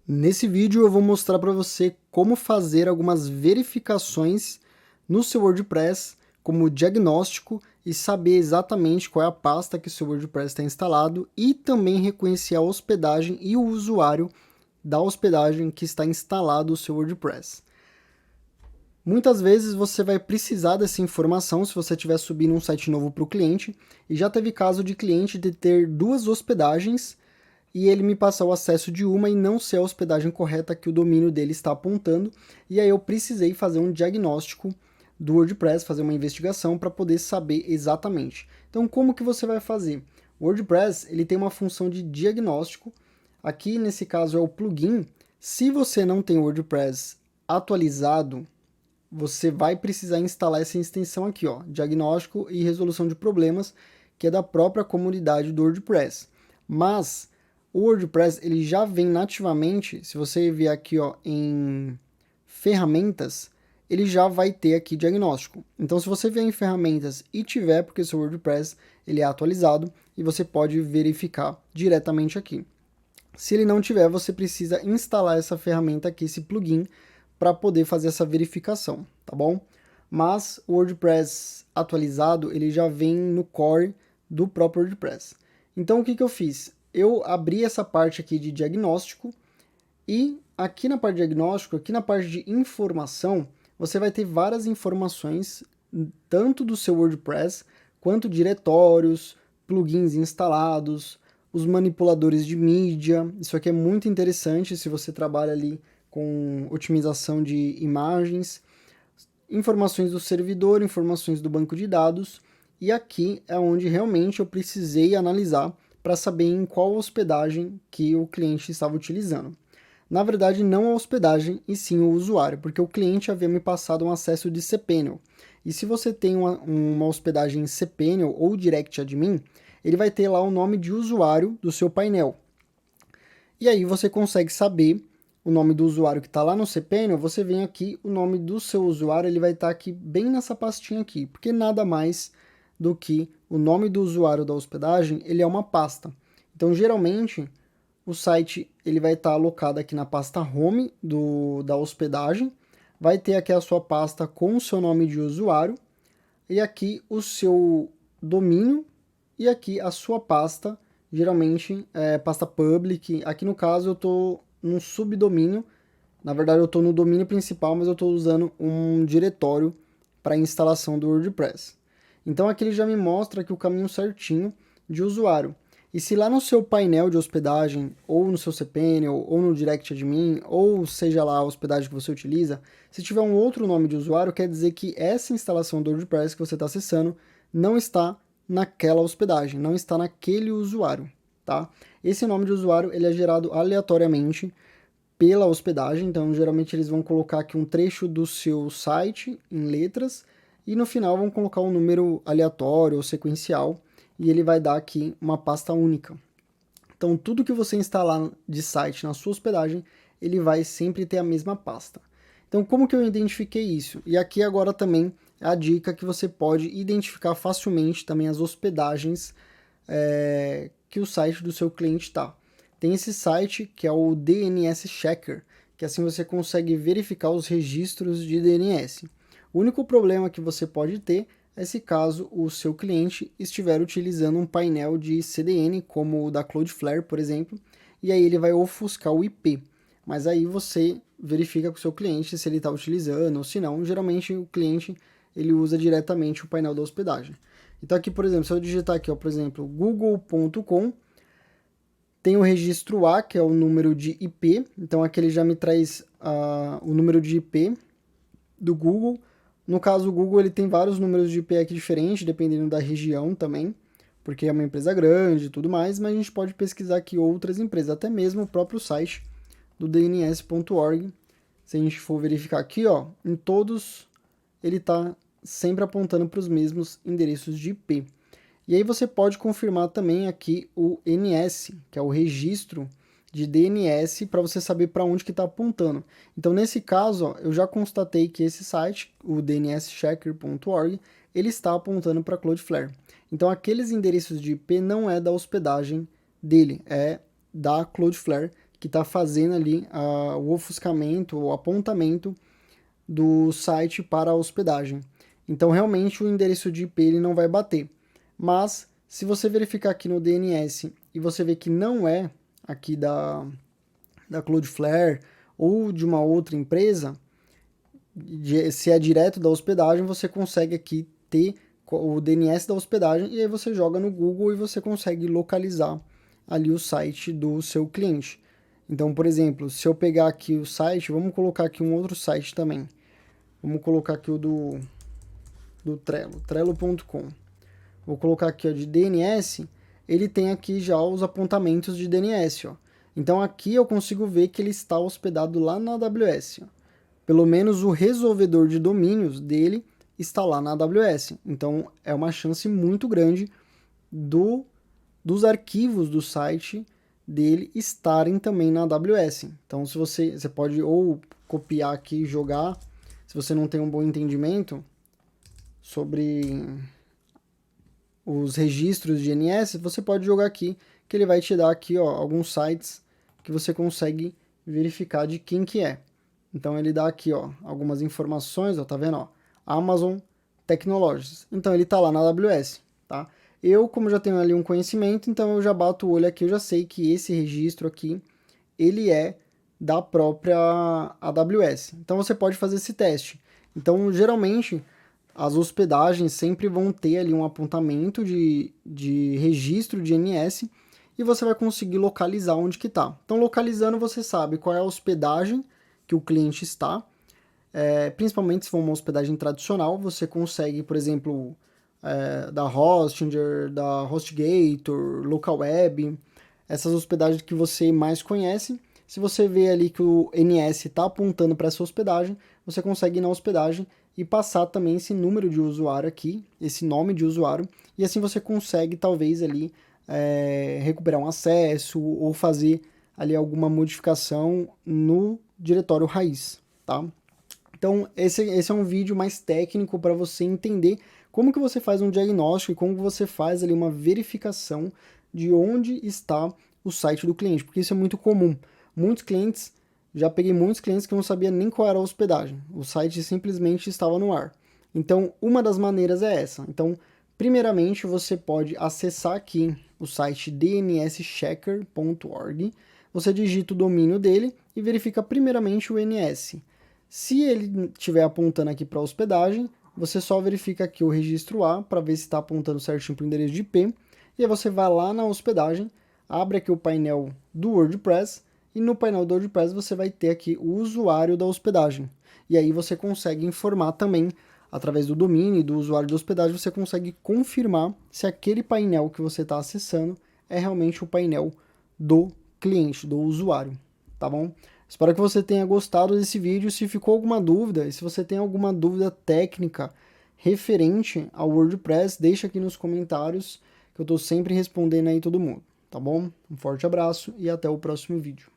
Nesse vídeo eu vou mostrar para você como fazer algumas verificações no seu WordPress como diagnóstico e saber exatamente qual é a pasta que o seu WordPress está instalado e também reconhecer a hospedagem e o usuário da hospedagem que está instalado o seu WordPress. Muitas vezes você vai precisar dessa informação se você estiver subindo um site novo para o cliente, e já teve caso de cliente de ter duas hospedagens e ele me passar o acesso de uma e não ser a hospedagem correta que o domínio dele está apontando, e aí eu precisei fazer um diagnóstico do WordPress, fazer uma investigação para poder saber exatamente. Então, como que você vai fazer? O WordPress ele tem uma função de diagnóstico, aqui nesse caso é o plugin. Se você não tem o WordPress atualizado, você vai precisar instalar essa extensão aqui, ó, diagnóstico e resolução de problemas, que é da própria comunidade do WordPress. Mas o WordPress ele já vem nativamente, se você vier aqui ó, em ferramentas, ele já vai ter aqui diagnóstico. Então se você vier em ferramentas e tiver, porque o seu WordPress ele é atualizado e você pode verificar diretamente aqui. Se ele não tiver, você precisa instalar essa ferramenta aqui, esse plugin, para poder fazer essa verificação, tá bom? Mas o WordPress atualizado, ele já vem no core do próprio WordPress. Então o que eu fiz? Eu abri essa parte aqui de diagnóstico e aqui na parte de diagnóstico, aqui na parte de informação, você vai ter várias informações, tanto do seu WordPress, quanto diretórios, plugins instalados, os manipuladores de mídia. Isso aqui é muito interessante se você trabalha ali com otimização de imagens, informações do servidor, informações do banco de dados, e aqui é onde realmente eu precisei analisar para saber em qual hospedagem que o cliente estava utilizando. Na verdade, não a hospedagem, e sim o usuário, porque o cliente havia me passado um acesso de cPanel. E se você tem uma hospedagem em cPanel ou Direct Admin, ele vai ter lá o nome de usuário do seu painel. E aí você consegue saber o nome do usuário que está lá no cPanel, você vem aqui, o nome do seu usuário, ele vai estar aqui bem nessa pastinha aqui, porque nada mais do que o nome do usuário da hospedagem, ele é uma pasta. Então, geralmente, o site ele vai estar alocado aqui na pasta Home da hospedagem, vai ter aqui a sua pasta com o seu nome de usuário, e aqui o seu domínio, e aqui a sua pasta, geralmente é pasta public. Aqui no caso eu estou num subdomínio, na verdade eu estou no domínio principal, mas eu estou usando um diretório para instalação do WordPress. Então aqui ele já me mostra aqui o caminho certinho de usuário. E se lá no seu painel de hospedagem, ou no seu cPanel, ou no Direct Admin, ou seja lá a hospedagem que você utiliza, se tiver um outro nome de usuário, quer dizer que essa instalação do WordPress que você está acessando não está naquela hospedagem, não está naquele usuário, tá? Esse nome de usuário ele é gerado aleatoriamente pela hospedagem, então geralmente eles vão colocar aqui um trecho do seu site em letras e no final vão colocar um número aleatório ou sequencial e ele vai dar aqui uma pasta única. Então tudo que você instalar de site na sua hospedagem, ele vai sempre ter a mesma pasta. Então como que eu identifiquei isso? E aqui agora também é a dica que você pode identificar facilmente também as hospedagens que o site do seu cliente está. Tem esse site que é o DNS Checker, que assim você consegue verificar os registros de DNS. O único problema que você pode ter é se caso o seu cliente estiver utilizando um painel de CDN, como o da Cloudflare, por exemplo, e aí ele vai ofuscar o IP. Mas aí você verifica com o seu cliente se ele está utilizando ou se não. Geralmente o cliente ele usa diretamente o painel da hospedagem. Então aqui, por exemplo, se eu digitar aqui, ó, por exemplo, google.com, tem o registro A, que é o número de IP, então aqui ele já me traz o número de IP do Google. No caso, o Google ele tem vários números de IP aqui diferentes, dependendo da região também, porque é uma empresa grande e tudo mais, mas a gente pode pesquisar aqui outras empresas, até mesmo o próprio site do dns.org. Se a gente for verificar aqui, ó, em todos ele está sempre apontando para os mesmos endereços de IP. E aí você pode confirmar também aqui o NS, que é o registro de DNS, para você saber para onde que está apontando. Então nesse caso, ó, eu já constatei que esse site, o dnschecker.org, ele está apontando para Cloudflare. Então aqueles endereços de IP não é da hospedagem dele, é da Cloudflare, que está fazendo ali o ofuscamento, o apontamento do site para a hospedagem. Então, realmente, o endereço de IP ele não vai bater. Mas, se você verificar aqui no DNS e você ver que não é aqui da Cloudflare ou de uma outra empresa, se é direto da hospedagem, você consegue aqui ter o DNS da hospedagem e aí você joga no Google e você consegue localizar ali o site do seu cliente. Então, por exemplo, se eu pegar aqui o site, vamos colocar aqui um outro site também. Vamos colocar aqui o do Trello, trello.com. Vou colocar aqui ó, de DNS, ele tem aqui já os apontamentos de DNS. Ó. Então aqui eu consigo ver que ele está hospedado lá na AWS. Ó. Pelo menos o resolvedor de domínios dele está lá na AWS. Então é uma chance muito grande dos arquivos do site dele estarem também na AWS. Então se você pode ou copiar aqui e jogar, se você não tem um bom entendimento sobre os registros de DNS, você pode jogar aqui, que ele vai te dar aqui ó, alguns sites que você consegue verificar de quem que é. Então ele dá aqui ó, algumas informações, ó, tá vendo? Ó, Amazon Technologies. Então ele está lá na AWS. Tá? Eu, como já tenho ali um conhecimento, então eu já bato o olho aqui, eu já sei que esse registro aqui, ele é da própria AWS. Então você pode fazer esse teste. Então geralmente as hospedagens sempre vão ter ali um apontamento de registro de DNS e você vai conseguir localizar onde que está. Então, localizando, você sabe qual é a hospedagem que o cliente está, principalmente se for uma hospedagem tradicional, você consegue, por exemplo, da Hostinger, da HostGator, LocalWeb, essas hospedagens que você mais conhece. Se você vê ali que o NS está apontando para essa hospedagem, você consegue ir na hospedagem e passar também esse número de usuário aqui, esse nome de usuário, e assim você consegue talvez ali recuperar um acesso ou fazer ali alguma modificação no diretório raiz, tá? Então esse é um vídeo mais técnico para você entender como que você faz um diagnóstico e como que você faz ali uma verificação de onde está o site do cliente, porque isso é muito comum. Muitos clientes, já peguei muitos clientes que não sabia nem qual era a hospedagem. O site simplesmente estava no ar. Então, uma das maneiras é essa. Então, primeiramente, você pode acessar aqui o site dnschecker.org. Você digita o domínio dele e verifica primeiramente o NS. Se ele estiver apontando aqui para a hospedagem, você só verifica aqui o registro A para ver se está apontando certinho para o endereço de IP. E aí você vai lá na hospedagem, abre aqui o painel do WordPress e no painel do WordPress você vai ter aqui o usuário da hospedagem. E aí você consegue informar também, através do domínio e do usuário da hospedagem, você consegue confirmar se aquele painel que você está acessando é realmente o painel do cliente, do usuário, tá bom? Espero que você tenha gostado desse vídeo. Se ficou alguma dúvida, e se você tem alguma dúvida técnica referente ao WordPress, deixa aqui nos comentários, que eu estou sempre respondendo aí todo mundo, tá bom? Um forte abraço e até o próximo vídeo.